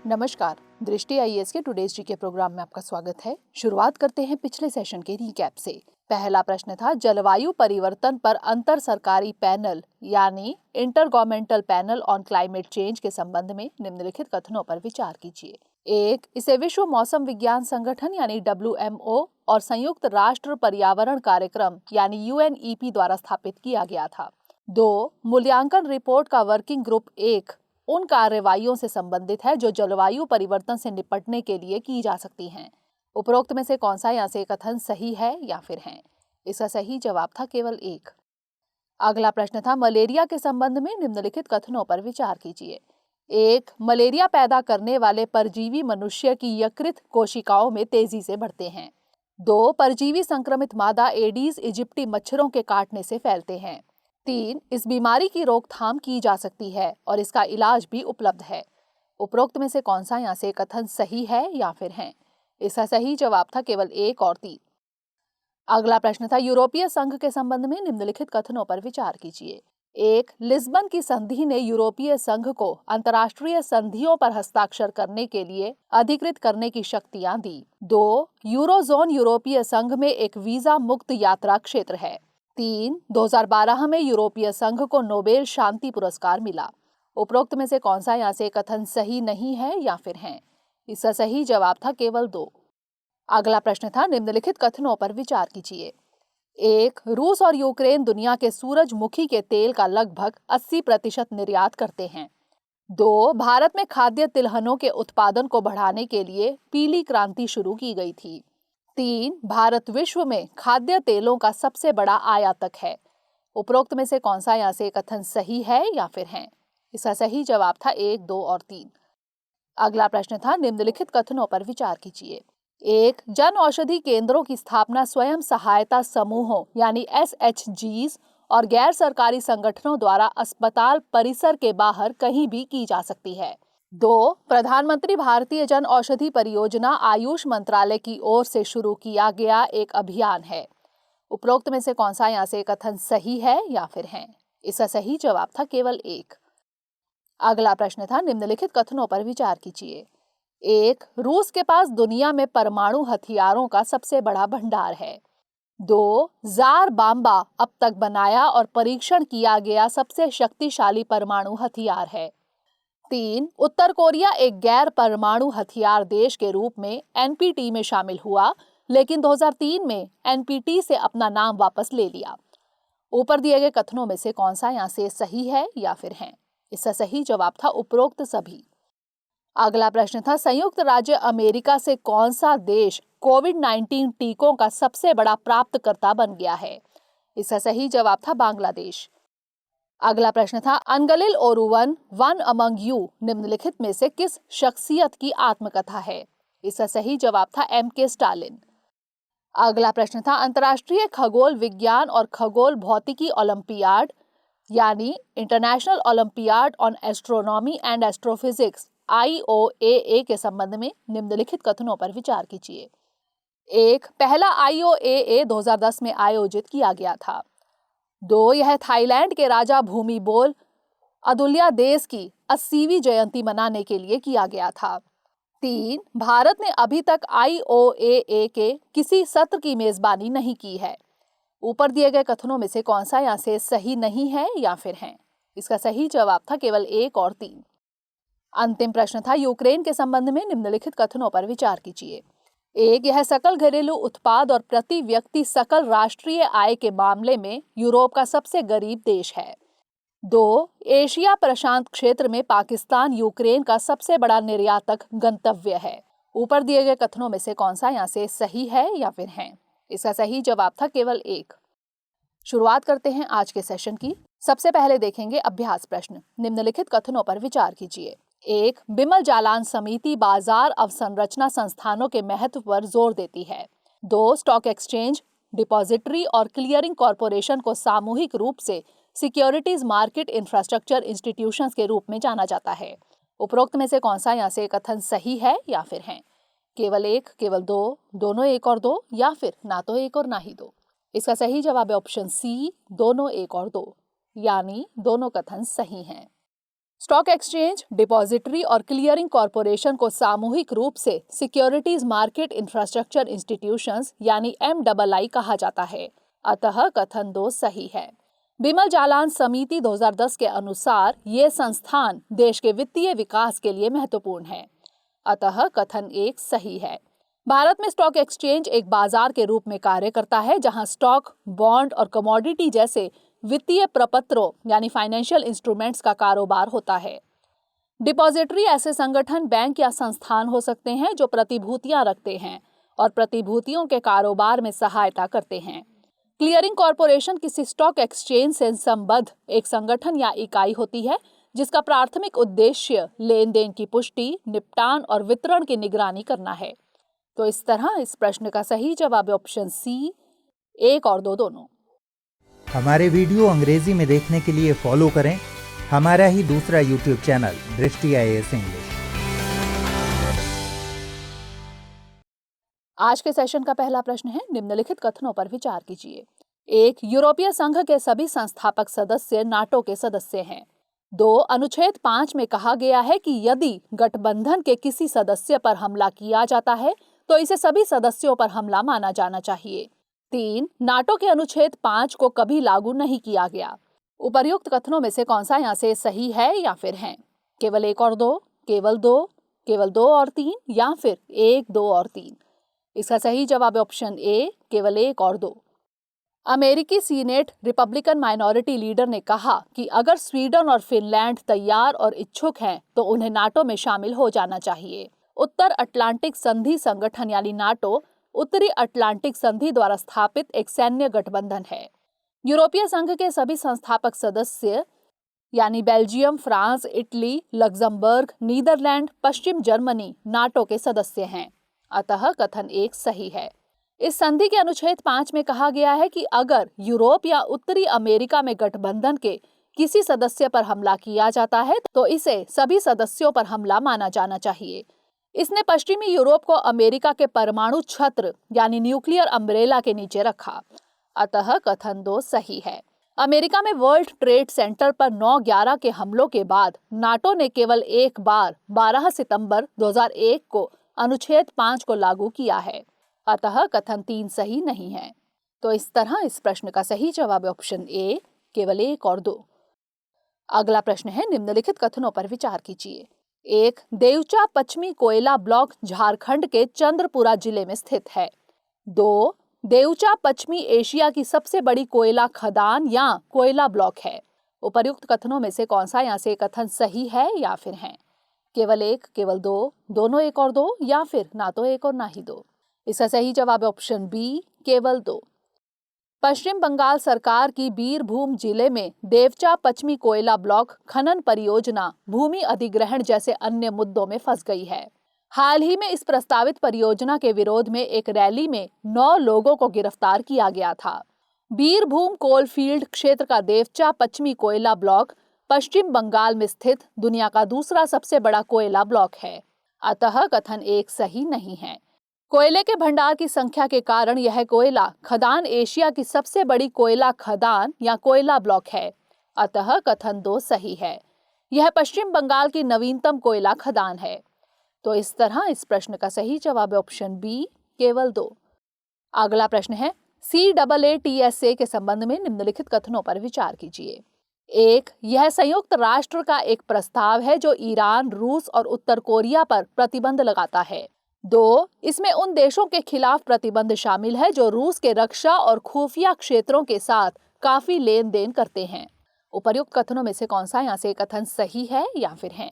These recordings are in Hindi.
नमस्कार, दृष्टि आईएएस के टुडेज जी के प्रोग्राम में आपका स्वागत है। शुरुआत करते हैं पिछले सेशन के रिकैप से। पहला प्रश्न था, जलवायु परिवर्तन पर अंतर सरकारी पैनल यानी inter governmental panel on climate change के संबंध में निम्नलिखित कथनों पर विचार कीजिए। 1. इसे विश्व मौसम विज्ञान संगठन यानी WMO और संयुक्त राष्ट्र पर्यावरण कार्यक्रम यानी UNEP द्वारा स्थापित किया गया था। 2. मूल्यांकन रिपोर्ट का वर्किंग ग्रुप 1 उन कार्रवाइयों से संबंधित है जो जलवायु परिवर्तन से निपटने के लिए की जा सकती हैं। उपरोक्त में से कौन सा यहाँ से कथन सही है या फिर है? इसका सही जवाब था केवल 1। अगला प्रश्न था, मलेरिया के संबंध में निम्नलिखित कथनों पर विचार कीजिए। 1. मलेरिया पैदा करने वाले परजीवी मनुष्य की यकृत कोशिकाओं में तेजी से बढ़ते हैं। 2. परजीवी संक्रमित मादा एडीज इजिप्टी मच्छरों के काटने से फैलते हैं। 3. इस बीमारी की रोकथाम की जा सकती है और इसका इलाज भी उपलब्ध है। उपरोक्त में से कौन सा यहाँ से कथन सही है या फिर है? इसका सही जवाब था केवल 1 और 3। अगला प्रश्न था, यूरोपीय संघ के संबंध में निम्नलिखित कथनों पर विचार कीजिए। 1. लिस्बन की संधि ने यूरोपीय संघ को अंतर्राष्ट्रीय संधियों पर हस्ताक्षर करने के लिए अधिकृत करने की शक्तियां दी। 2. यूरोजोन यूरोपीय संघ में एक वीजा मुक्त यात्रा क्षेत्र है। 3. 2012 में यूरोपीय संघ को नोबेल शांति पुरस्कार मिला। उपरोक्त में से कौन सा यहाँ से कथन सही नहीं है या फिर है? इसका सही जवाब था केवल 2। अगला प्रश्न था, निम्नलिखित कथनों पर विचार कीजिए। 1. रूस और यूक्रेन दुनिया के सूरजमुखी के तेल का लगभग 80% निर्यात करते हैं। 2. भारत में खाद्य तिलहनों के उत्पादन को बढ़ाने के लिए पीली क्रांति शुरू की गई थी। 3. भारत विश्व में खाद्य तेलों का सबसे बड़ा आयातक है। उपरोक्त में से कौन सा यहाँ से कथन सही है या फिर है? इसका सही जवाब था 1, 2 और 3। अगला प्रश्न था, निम्नलिखित कथनों पर विचार कीजिए। 1. जन औषधि केंद्रों की स्थापना स्वयं सहायता समूहों यानी SHGs और गैर सरकारी संगठनों द्वारा अस्पताल परिसर के बाहर कहीं भी की जा सकती है। 2. प्रधानमंत्री भारतीय जन औषधि परियोजना आयुष मंत्रालय की ओर से शुरू किया गया एक अभियान है। उपरोक्त में से कौन सा यहाँ से कथन सही है या फिर है? इसका सही जवाब था केवल 1। अगला प्रश्न था, निम्नलिखित कथनों पर विचार कीजिए। 1. रूस के पास दुनिया में परमाणु हथियारों का सबसे बड़ा भंडार है। 2. जार बाम्बा अब तक बनाया और परीक्षण किया गया सबसे शक्तिशाली परमाणु हथियार है। 3. उत्तर कोरिया एक गैर परमाणु हथियार देश के रूप में NPT में शामिल हुआ, लेकिन 2003 में NPT से अपना नाम वापस ले लिया। ऊपर दिए गए कथनों में से कौन सा यहाँ से सही है या फिर है? इसका सही जवाब था उपरोक्त सभी। अगला प्रश्न था, संयुक्त राज्य अमेरिका से कौन सा देश कोविड-19 टीकों का सबसे बड़ा प्राप्तकर्ता बन गया है? इसका सही जवाब था बांग्लादेश। अगला प्रश्न था, अनगलिल ओरुवन वन अमंग यू निम्नलिखित में से किस शख्सियत की आत्मकथा है? इसका सही जवाब था MK स्टालिन। अगला प्रश्न था, अंतर्राष्ट्रीय खगोल विज्ञान और खगोल भौतिकी ओलंपियाड यानी international olympiad on astronomy and astrophysics IOAA के संबंध में निम्नलिखित कथनों पर विचार कीजिए। 1. पहला IOAA 2010 में आयोजित किया गया था। 2. यह थाईलैंड के राजा भूमिबोल अदुल्यादेस की 80वीं जयंती मनाने के लिए किया गया था। 3. भारत ने अभी तक IOAA के किसी सत्र की मेजबानी नहीं की है। ऊपर दिए गए कथनों में से कौन सा यहाँ से सही नहीं है या फिर है? इसका सही जवाब था केवल 1 और 3। अंतिम प्रश्न था, यूक्रेन के संबंध में निम्नलिखित कथनों पर विचार कीजिए। 1. यह सकल घरेलू उत्पाद और प्रति व्यक्ति सकल राष्ट्रीय आय के मामले में यूरोप का सबसे गरीब देश है। 2. एशिया प्रशांत क्षेत्र में पाकिस्तान यूक्रेन का सबसे बड़ा निर्यातक गंतव्य है। ऊपर दिए गए कथनों में से कौन सा यहाँ से सही है या फिर है? इसका सही जवाब था केवल 1। शुरुआत करते हैं आज के सेशन की। सबसे पहले देखेंगे अभ्यास प्रश्न। निम्नलिखित कथनों पर विचार कीजिए। 1. बिमल जालान समिति बाजार अवसंरचना संस्थानों के महत्व पर जोर देती है। 2. स्टॉक एक्सचेंज, डिपॉजिटरी और क्लियरिंग कॉरपोरेशन को सामूहिक रूप से सिक्योरिटीज मार्केट इंफ्रास्ट्रक्चर इंस्टीट्यूशंस के रूप में जाना जाता है। उपरोक्त में से कौन सा यहाँ से कथन सही है या फिर है? केवल 1, केवल 2, दोनों 1 और 2 या फिर ना तो 1 और ना ही 2? इसका सही जवाब है ऑप्शन सी, दोनों 1 और 2, यानी दोनों कथन सही हैं। स्टॉक एक्सचेंज, डिपॉजिटरी और क्लियरिंग कॉरपोरेशन को सामूहिक रूप से सिक्योरिटीज मार्केट इंफ्रास्ट्रक्चर इंस्टीट्यूशंस यानी MII कहा जाता है। अतः कथन 2 सही है। बिमल जालान समिति 2010 के अनुसार ये संस्थान देश के वित्तीय विकास के लिए महत्वपूर्ण है। अतः कथन 1 सही है। भारत में स्टॉक एक्सचेंज एक बाजार के रूप में कार्य करता है जहां स्टॉक, बॉन्ड और कमोडिटी जैसे वित्तीय प्रपत्रों यानी फाइनेंशियल इंस्ट्रूमेंट्स का कारोबार होता है। डिपॉजिटरी ऐसे संगठन, बैंक या संस्थान हो सकते हैं जो प्रतिभूतियां रखते हैं और प्रतिभूतियों के कारोबार में सहायता करते हैं। क्लियरिंग कॉरपोरेशन किसी स्टॉक एक्सचेंज से संबद्ध एक संगठन या इकाई होती है जिसका प्राथमिक उद्देश्य लेन देन की पुष्टि, निपटान और वितरण की निगरानी करना है। तो इस तरह इस प्रश्न का सही जवाब है ऑप्शन सी, 1 और 2 दोनों। हमारे वीडियो अंग्रेजी में देखने के लिए फॉलो करें हमारा ही दूसरा YouTube चैनल दृष्टि IAS इंग्लिश। आज के सेशन का पहला प्रश्न है, निम्नलिखित कथनों पर विचार कीजिए। 1. यूरोपीय संघ के सभी संस्थापक सदस्य नाटो के सदस्य हैं। 2. अनुच्छेद 5 में कहा गया है कि यदि गठबंधन के किसी सदस्य पर हमला किया जाता है तो इसे सभी सदस्यों पर हमला माना जाना चाहिए। 3. नाटो के अनुच्छेद 5 को कभी लागू नहीं किया गया। उपर्युक्त कथनों में से कौन सा यहाँ से सही है या फिर है? केवल 1 और 2, केवल 2, केवल 2 और 3 या फिर 1, 2 और 3? इसका सही जवाब है ऑप्शन ए, केवल 1 और 2। अमेरिकी सीनेट रिपब्लिकन माइनॉरिटी लीडर ने कहा कि अगर स्वीडन और फिनलैंड तैयार और इच्छुक हैं तो उन्हें नाटो में शामिल हो जाना चाहिए। उत्तर अटलांटिक संधि संगठन यानी नाटो उत्तरी अटलांटिक संधि द्वारा स्थापित एक सैन्य गठबंधन है। यूरोपीय संघ के सभी संस्थापक सदस्य यानी Belgium, France, Italy, Luxembourg, Netherlands, पश्चिम जर्मनी नाटो के सदस्य हैं। अतः कथन 1 सही है। इस संधि के अनुच्छेद 5 में कहा गया है कि अगर यूरोप या उत्तरी अमेरिका में गठबंधन के किसी सदस्य पर हमला किया जाता है तो इसे सभी सदस्यों पर हमला माना जाना चाहिए। इसने पश्चिमी यूरोप को अमेरिका के परमाणु छत्र यानी न्यूक्लियर अम्ब्रेला के नीचे रखा। अतः कथन 2 सही है। अमेरिका में वर्ल्ड ट्रेड सेंटर पर 9/11 के हमलों के बाद नाटो ने केवल एक बार 12 सितंबर 2001 को अनुच्छेद 5 को लागू किया है। अतः कथन 3 सही नहीं है। तो इस तरह इस प्रश्न का सही जवाब है ऑप्शन ए, केवल 1 और 2। अगला प्रश्न है, निम्नलिखित कथनों पर विचार कीजिए। 1. देवचा पश्चिमी कोयला ब्लॉक झारखंड के चंद्रपुरा जिले में स्थित है। 2. देवचा पश्चिमी एशिया की सबसे बड़ी कोयला खदान या कोयला ब्लॉक है। उपर्युक्त कथनों में से कौन सा यहाँ से कथन सही है या फिर है? केवल 1, केवल 2, दोनों 1 और 2 या फिर ना तो 1 और ना ही 2? इसका सही जवाब है ऑप्शन बी, केवल 2। पश्चिम बंगाल सरकार की बीरभूम जिले में देवचा पश्चिमी कोयला ब्लॉक खनन परियोजना भूमि अधिग्रहण जैसे अन्य मुद्दों में फंस गई है। हाल ही में इस प्रस्तावित परियोजना के विरोध में एक रैली में 9 लोगों को गिरफ्तार किया गया था। बीरभूम कोलफील्ड क्षेत्र का देवचा पश्चिमी कोयला ब्लॉक पश्चिम बंगाल में स्थित दुनिया का दूसरा सबसे बड़ा कोयला ब्लॉक है। अतः कथन 1 सही नहीं है। कोयले के भंडार की संख्या के कारण यह कोयला खदान एशिया की सबसे बड़ी कोयला खदान या कोयला ब्लॉक है। अतः कथन 2 सही है। यह पश्चिम बंगाल की नवीनतम कोयला खदान है। तो इस तरह इस प्रश्न का सही जवाब है ऑप्शन बी, केवल 2। अगला प्रश्न है, CAATSA के संबंध में निम्नलिखित कथनों पर विचार कीजिए। 1. यह संयुक्त राष्ट्र का एक प्रस्ताव है जो ईरान, रूस और उत्तर कोरिया पर प्रतिबंध लगाता है। 2. इसमें उन देशों के खिलाफ प्रतिबंध शामिल है जो रूस के रक्षा और खुफिया क्षेत्रों के साथ काफी लेन देन करते हैं। उपर्युक्त कथनों में से कौन सा यहाँ से कथन सही है या फिर है?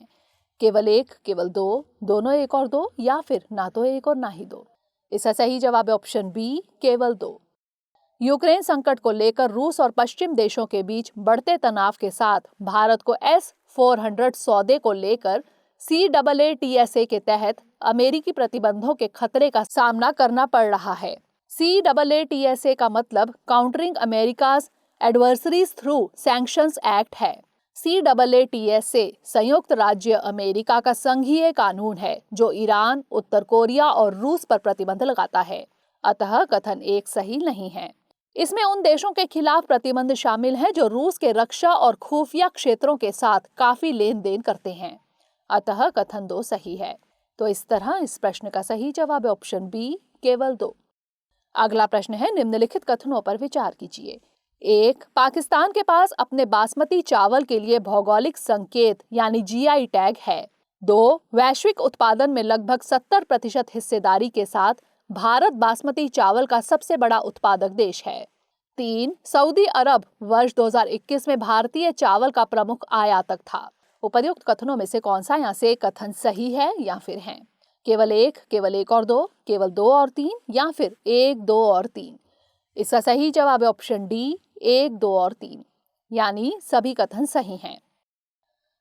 केवल 1, केवल 2, दोनों 1 और 2 या फिर ना तो 1 और ना ही 2? इसका सही जवाब है ऑप्शन बी, केवल 2। यूक्रेन संकट को लेकर रूस और पश्चिम देशों के बीच बढ़ते तनाव के साथ भारत को S-400 सौदे को लेकर CAATSA के तहत अमेरिकी प्रतिबंधों के खतरे का सामना करना पड़ रहा है। CAATSA का मतलब countering America's adversaries through sanctions act है। CAATSA संयुक्त राज्य अमेरिका का संघीय कानून है जो ईरान, उत्तर कोरिया और रूस पर प्रतिबंध लगाता है। अतः कथन 1 सही नहीं है। इसमें उन देशों के खिलाफ प्रतिबंध शामिल हैं जो रूस के रक्षा और खुफिया क्षेत्रों के साथ काफी लेन देन करते हैं। अतः कथन 2 सही है। तो इस तरह इस प्रश्न का सही जवाब है ऑप्शन बी, केवल 2। अगला प्रश्न है, निम्नलिखित कथनों पर विचार कीजिए। 1. पाकिस्तान के पास अपने बासमती चावल के लिए भौगोलिक संकेत यानी जीआई टैग है। 2. वैश्विक उत्पादन में लगभग 70% हिस्सेदारी के साथ भारत बासमती चावल का सबसे बड़ा उत्पादक देश है। 3. सऊदी अरब वर्ष 2021 में भारतीय चावल का प्रमुख आयातक था। उपर्युक्त कथनों में से कौन सा यहाँ से कथन सही है या फिर है? केवल 1, केवल 1 और 2, केवल 2 और 3 या फिर 1, 2 और 3? इसका सही जवाब है ऑप्शन डी, 1, 2 और 3, यानी सभी कथन सही हैं।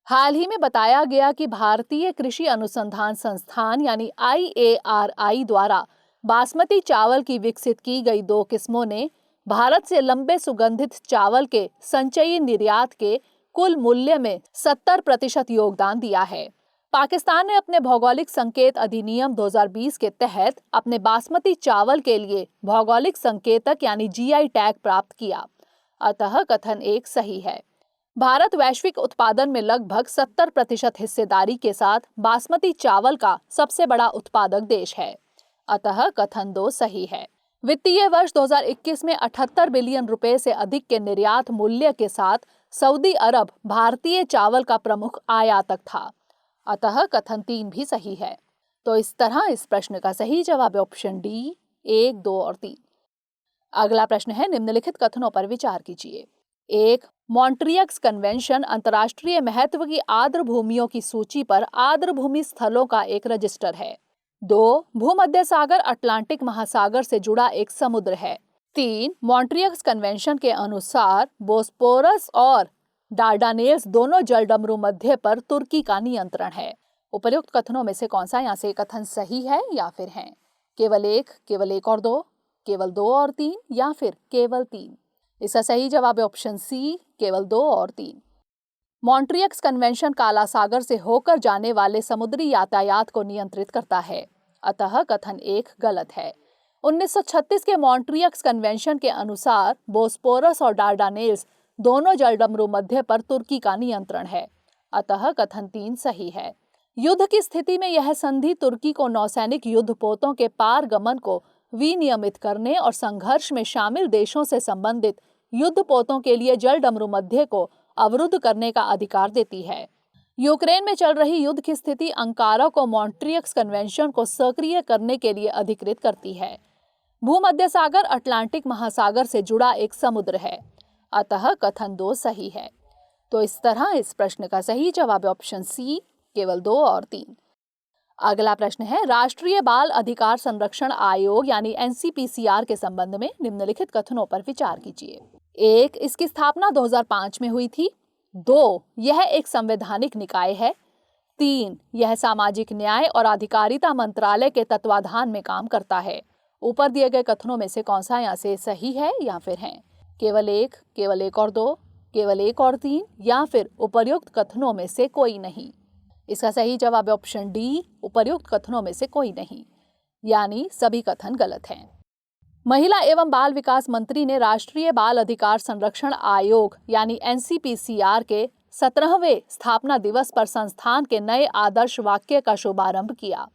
हाल ही में बताया गया कि भारतीय कृषि अनुसंधान संस्थान यानी IARI द्वारा बासमती चावल की विकसित की गई 2 किस्मों ने भारत से लंबे सुगंधित चावल के संचयी निर्यात के कुल मूल्य में 70% योगदान दिया है। पाकिस्तान ने अपने भौगोलिक संकेत अधिनियम 2020 के तहत अपने बासमती चावल के लिए भौगोलिक संकेतक यानी जीआई टैग प्राप्त किया। अतः कथन 1 सही है। भारत वैश्विक उत्पादन में लगभग 70% हिस्सेदारी के साथ बासमती चावल का सबसे बड़ा उत्पादक देश है। अतः कथन 2 सही है। वित्तीय वर्ष 2021 में 78 बिलियन रुपए से अधिक के निर्यात मूल्य के साथ सऊदी अरब भारतीय चावल का प्रमुख आयातक था। अतः कथन 3 भी सही है। तो इस तरह इस प्रश्न का सही जवाब है ऑप्शन डी, 1, 2 और 3। अगला प्रश्न है, निम्नलिखित कथनों पर विचार कीजिए। 1. मॉन्ट्रियक्स कन्वेंशन अंतर्राष्ट्रीय महत्व की आर्द्र भूमियों की सूची पर आर्द्र भूमि स्थलों का एक रजिस्टर है। 2. भूमध्य सागर अटलांटिक महासागर से जुड़ा एक समुद्र है। 3. मॉन्ट्रियक्स कन्वेंशन के अनुसार बोस्पोरस और डार्डानेल्स दोनों जलडमरू मध्य पर तुर्की का नियंत्रण है। उपर्युक्त कथनों में से कौन सा यहाँ से कथन सही है या फिर है? केवल 1, केवल 1 और 2, केवल 2 और 3 या फिर केवल 3? इसका सही जवाब है ऑप्शन सी, केवल 2 और 3। मॉन्ट्रियक्स कन्वेंशन काला सागर से होकर जाने वाले समुद्री यातायात को नियंत्रित करता है। अतः कथन 1 गलत है। 1936 के मॉन्ट्रियक्स कन्वेंशन के अनुसार बोस्पोरस और डार्डानेल्स दोनों जलडमरू मध्य पर तुर्की का नियंत्रण है। अतः कथन 3 सही है। युद्ध की स्थिति में यह संधि तुर्की को नौसैनिक युद्धपोतों के पारगमन को विनियमित करने और संघर्ष में शामिल देशों से संबंधित युद्धपोतों के लिए जलडमरू मध्य को अवरुद्ध करने का अधिकार देती है। यूक्रेन में चल रही युद्ध की स्थिति अंकारा को मॉन्ट्रियक्स कन्वेंशन को सक्रिय करने के लिए अधिकृत करती है। भूमध्य सागर अटलांटिक महासागर से जुड़ा एक समुद्र है। अतः कथन 2 सही है। तो इस तरह इस प्रश्न का सही जवाब है ऑप्शन सी, केवल 2 और 3। अगला प्रश्न है, राष्ट्रीय बाल अधिकार संरक्षण आयोग यानी NCPCR के संबंध में निम्नलिखित कथनों पर विचार कीजिए। 1. इसकी स्थापना 2005 में हुई थी। 2. यह एक संवैधानिक निकाय है। 3. यह सामाजिक न्याय और अधिकारिता मंत्रालय के तत्वाधान में काम करता है। ऊपर दिए गए कथनों में से कौन सा यहाँ से सही है या फिर है? केवल 1, केवल 1 और 2, केवल 1 और 3 या फिर उपर्युक्त कथनों में से कोई नहीं? इसका सही जवाब है ऑप्शन डी, उपर्युक्त कथनों में से कोई नहीं, यानी सभी कथन गलत हैं। महिला एवं बाल विकास मंत्री ने राष्ट्रीय बाल अधिकार संरक्षण आयोग यानी NCPCR के 17वें स्थापना दिवस पर संस्थान के नए आदर्श वाक्य का शुभारंभ किया।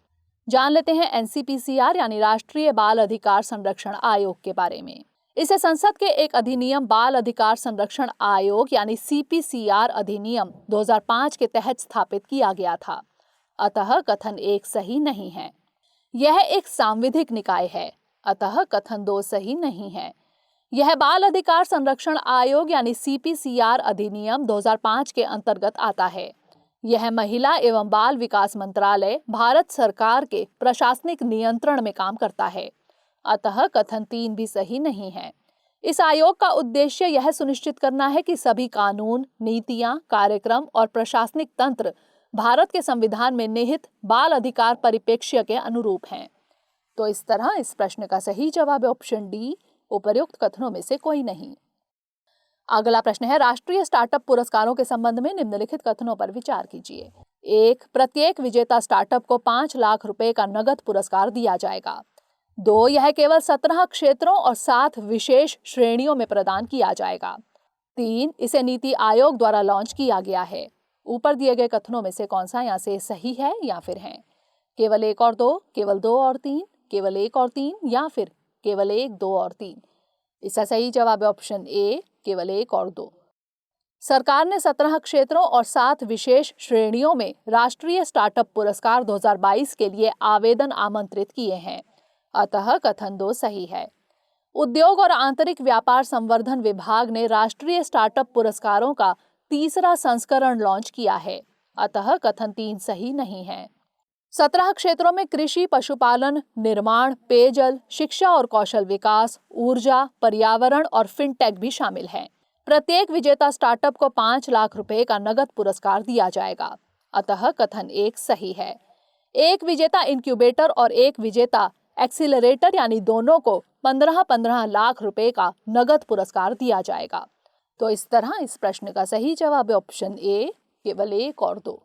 जान लेते हैं NCPCR यानी राष्ट्रीय बाल अधिकार संरक्षण आयोग के बारे में। इसे संसद के एक अधिनियम बाल अधिकार संरक्षण आयोग यानी CPCR अधिनियम 2005 के तहत स्थापित किया गया था। अतः कथन 1 सही नहीं है। यह एक सांविधिक निकाय है। अतः कथन 2 सही नहीं है। यह बाल अधिकार संरक्षण आयोग यानी CPCR अधिनियम 2005 के अंतर्गत आता है। यह महिला एवं बाल विकास मंत्रालय भारत सरकार के प्रशासनिक नियंत्रण में काम करता है। अतः कथन 3 भी सही नहीं है। इस आयोग का उद्देश्य यह सुनिश्चित करना है कि सभी कानून, नीतियां, कार्यक्रम और प्रशासनिक तंत्र भारत के संविधान में निहित बाल अधिकार परिप्रेक्ष्य के अनुरूप हैं। तो इस तरह इस प्रश्न का सही जवाब है ऑप्शन डी, उपर्युक्त कथनों में से कोई नहीं। अगला प्रश्न है, राष्ट्रीय स्टार्टअप पुरस्कारों के संबंध में निम्नलिखित कथनों पर विचार कीजिए। 1. प्रत्येक विजेता स्टार्टअप को 5 लाख रुपए का नगद पुरस्कार दिया जाएगा। 2, यह केवल 17 क्षेत्रों और 7 विशेष श्रेणियों में प्रदान किया जाएगा। 3, इसे नीति आयोग द्वारा लॉन्च किया गया है। ऊपर दिए गए कथनों में से कौन सा यहाँ से सही है या फिर है? केवल 1 और 2, केवल 2 और 3, केवल 1 और 3 या फिर केवल 1, 2 और 3? इसका सही जवाब है ऑप्शन ए, केवल 1 और 2। सरकार ने 17 क्षेत्रों और 7 विशेष श्रेणियों में राष्ट्रीय स्टार्टअप पुरस्कार 2022 के लिए आवेदन आमंत्रित किए हैं, अतः कथन 2 सही है। उद्योग और आंतरिक व्यापार संवर्धन विभाग ने राष्ट्रीय स्टार्टअप पुरस्कारों का तीसरा संस्करण लॉन्च किया है, अतः कथन 3 सही नहीं है। 17 क्षेत्रों में कृषि, पशुपालन, निर्माण, पेयजल, शिक्षा और कौशल विकास, ऊर्जा, पर्यावरण और फिनटेक भी शामिल हैं। प्रत्येक विजेता स्टार्टअप को 5 लाख रुपए का नगद पुरस्कार दिया जाएगा, अतः कथन 1 सही है। एक विजेता इंक्यूबेटर और एक विजेता एक्सीलरेटर यानी दोनों को 15-15 लाख रुपए का नगद पुरस्कार दिया जाएगा। तो इस तरह इस प्रश्न का सही जवाब है ऑप्शन ए, केवल 1 और 2।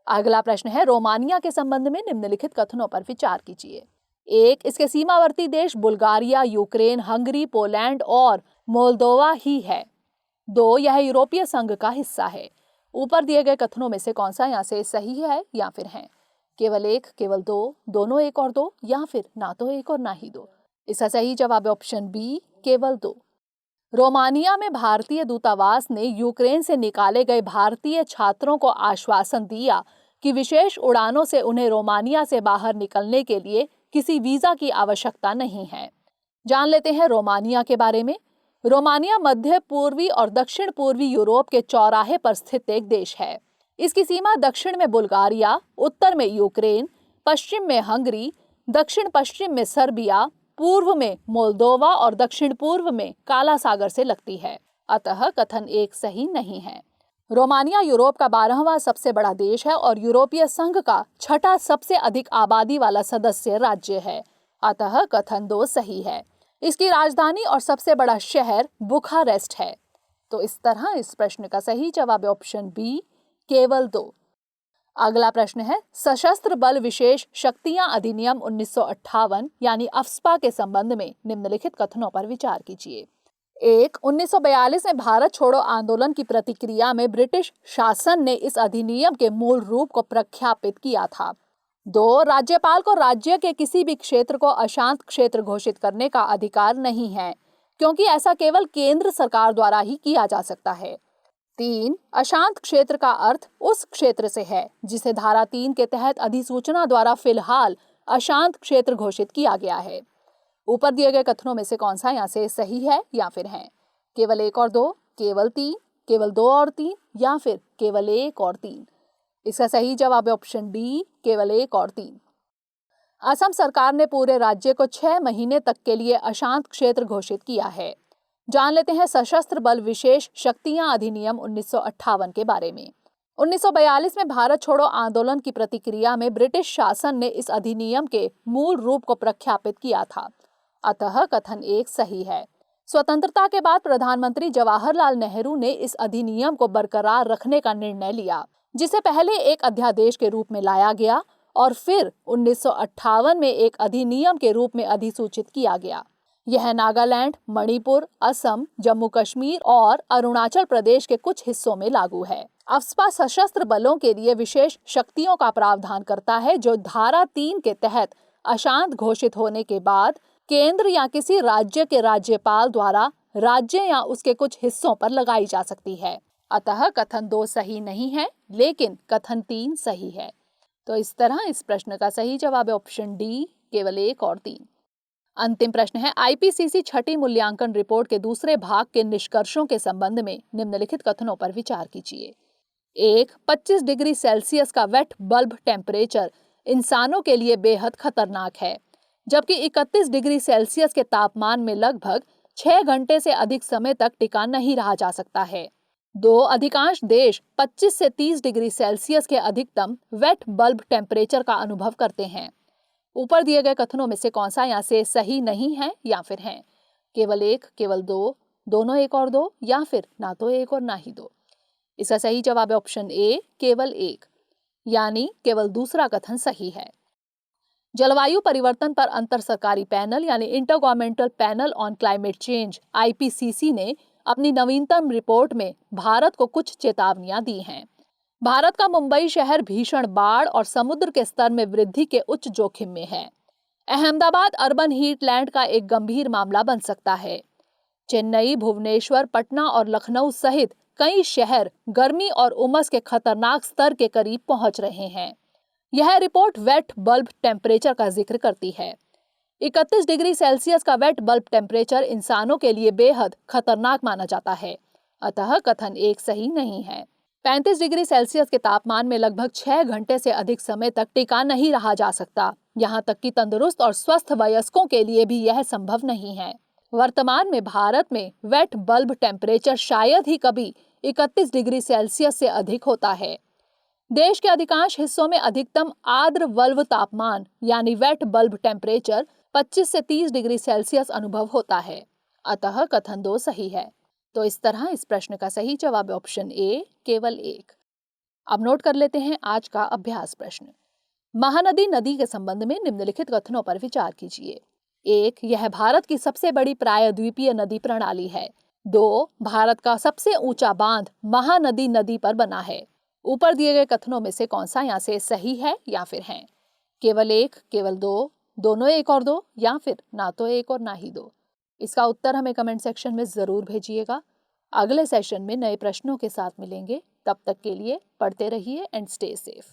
अगला प्रश्न है, रोमानिया के संबंध में निम्नलिखित कथनों पर विचार कीजिए। 1, इसके सीमावर्ती देश बुल्गारिया, यूक्रेन, हंगरी, पोलैंड और मोल्दोवा ही है। 2, यह यूरोपीय संघ का हिस्सा है। ऊपर दिए गए कथनों में से कौन सा यहाँ से सही है या फिर है? केवल 1, केवल 2, दोनों 1 और 2 या फिर ना तो 1 और ना ही 2? इसका सही जवाब है ऑप्शन बी, केवल 2। रोमानिया में भारतीय दूतावास ने यूक्रेन से निकाले गए भारतीय छात्रों को आश्वासन दिया कि विशेष उड़ानों से उन्हें रोमानिया से बाहर निकलने के लिए किसी वीजा की आवश्यकता नहीं है। जान लेते हैं रोमानिया के बारे में। रोमानिया मध्य पूर्वी और दक्षिण पूर्वी यूरोप के चौराहे पर स्थित एक देश है। इसकी सीमा दक्षिण में बुल्गारिया, उत्तर में यूक्रेन, पश्चिम में हंगरी, दक्षिण पश्चिम में सर्बिया, पूर्व में मोल्दोवा और दक्षिण पूर्व में काला सागर से लगती है, अतः कथन 1 सही नहीं है। रोमानिया यूरोप का 12वां सबसे बड़ा देश है और यूरोपीय संघ का 6ठा सबसे अधिक आबादी वाला सदस्य राज्य है, अतः कथन 2 सही है। इसकी राजधानी और सबसे बड़ा शहर बुखारेस्ट है। तो इस तरह इस प्रश्न का सही जवाब है ऑप्शन बी, केवल 2। अगला प्रश्न है, सशस्त्र बल विशेष शक्तियां अधिनियम 1958 यानी अफ्स्पा के संबंध में निम्नलिखित कथनों पर विचार कीजिए। 1, 1942 में भारत छोड़ो आंदोलन की प्रतिक्रिया में ब्रिटिश शासन ने इस अधिनियम के मूल रूप को प्रख्यापित किया था। 2, राज्यपाल को राज्य के किसी भी क्षेत्र को अशांत क्षेत्र घोषित करने का अधिकार नहीं है, क्योंकि ऐसा केवल केंद्र सरकार द्वारा ही किया जा सकता है। 3, अशांत क्षेत्र का अर्थ उस क्षेत्र से है जिसे धारा 3 के तहत अधिसूचना द्वारा फिलहाल अशांत क्षेत्र घोषित किया गया है। ऊपर दिए गए कथनों में से कौन सा यहाँ से सही है या फिर है? केवल 1 और 2, केवल 3, केवल 2 और 3 या फिर केवल 1 और 3? इसका सही जवाब है ऑप्शन डी, केवल 1 और 3। असम सरकार ने पूरे राज्य को 6 महीने तक के लिए अशांत क्षेत्र घोषित किया है। जान लेते हैं सशस्त्र बल विशेष शक्तियां अधिनियम 1958 के बारे में। 1942 में भारत छोड़ो आंदोलन की प्रतिक्रिया में ब्रिटिश शासन ने इस अधिनियम के मूल रूप को प्रख्यापित किया था, अतः कथन 1 सही है। स्वतंत्रता के बाद प्रधानमंत्री जवाहरलाल नेहरू ने इस अधिनियम को बरकरार रखने का निर्णय लिया, जिसे पहले एक अध्यादेश के रूप में लाया गया और फिर 1958 में एक अधिनियम के रूप में अधिसूचित किया गया। यह नागालैंड, मणिपुर, असम, जम्मू कश्मीर और अरुणाचल प्रदेश के कुछ हिस्सों में लागू है। अफ्स्पा सशस्त्र बलों के लिए विशेष शक्तियों का प्रावधान करता है, जो धारा 3 के तहत अशांत घोषित होने के बाद केंद्र या किसी राज्य के राज्यपाल द्वारा राज्य या उसके कुछ हिस्सों पर लगाई जा सकती है। अतः कथन 2 सही नहीं है, लेकिन कथन 3 सही है। तो इस तरह इस प्रश्न का सही जवाब है ऑप्शन डी, केवल 1 और 3। अंतिम प्रश्न है, आईपीसीसी छठी मूल्यांकन रिपोर्ट के दूसरे भाग के निष्कर्षों के संबंध में निम्नलिखित कथनों पर विचार कीजिए। 1, 25 डिग्री सेल्सियस का वेट बल्ब टेम्परेचर इंसानों के लिए बेहद खतरनाक है, जबकि 31 डिग्री सेल्सियस के तापमान में लगभग 6 घंटे से अधिक समय तक टिका नहीं रहा जा सकता है। 2, अधिकांश देश 25 से 30 डिग्री सेल्सियस के अधिकतम वेट बल्ब टेम्परेचर का अनुभव करते हैं। ऊपर दिए गए कथनों में से कौन सा यहाँ से सही नहीं है या फिर है? केवल 1, केवल 2, दोनों 1 और 2 या फिर ना तो 1 और ना ही 2? इसका सही जवाब है ऑप्शन ए, केवल 1, यानी केवल दूसरा कथन सही है। जलवायु परिवर्तन पर अंतर सरकारी पैनल यानी inter governmental panel on climate change IPCC ने अपनी नवीनतम रिपोर्ट में भारत को कुछ चेतावनियां दी हैं। भारत का मुंबई शहर भीषण बाढ़ और समुद्र के स्तर में वृद्धि के उच्च जोखिम में है। अहमदाबाद अर्बन हीटलैंड का एक गंभीर मामला बन सकता है। चेन्नई, भुवनेश्वर, पटना और लखनऊ सहित कई शहर गर्मी और उमस के खतरनाक स्तर के करीब पहुंच रहे हैं। यह रिपोर्ट वेट बल्ब टेम्परेचर का जिक्र करती है। 31 डिग्री सेल्सियस का वेट बल्ब टेम्परेचर इंसानों के लिए बेहद खतरनाक माना जाता है, अतः कथन एक सही नहीं है। 35 डिग्री सेल्सियस के तापमान में लगभग 6 घंटे से अधिक समय तक टिका नहीं रहा जा सकता। यहाँ तक कि तंदुरुस्त और स्वस्थ वयस्कों के लिए भी यह संभव नहीं है। वर्तमान में भारत में वेट बल्ब टेम्परेचर शायद ही कभी 31 डिग्री सेल्सियस से अधिक होता है। देश के अधिकांश हिस्सों में अधिकतम आर्द्र वल्व तापमान यानी वेट बल्ब टेम्परेचर 25 से 30 डिग्री सेल्सियस अनुभव होता है, अतः कथन 2 सही है। तो इस तरह इस प्रश्न का सही जवाब ऑप्शन ए केवल 1। अब नोट कर लेते हैं आज का अभ्यास प्रश्न। महानदी नदी के संबंध में निम्नलिखित कथनों पर विचार कीजिए। 1. यह भारत की सबसे बड़ी प्रायद्वीपीय नदी प्रणाली है। 2. भारत का सबसे ऊंचा बांध महानदी नदी पर बना है। ऊपर दिए गए कथनों में से कौन सा यहाँ से सही है या फिर है? केवल 1, केवल 2, दोनों 1 और 2 या फिर ना तो 1 और ना ही 2? इसका उत्तर हमें कमेंट सेक्शन में जरूर भेजिएगा। अगले सेशन में नए प्रश्नों के साथ मिलेंगे। तब तक के लिए पढ़ते रहिए एंड स्टे सेफ।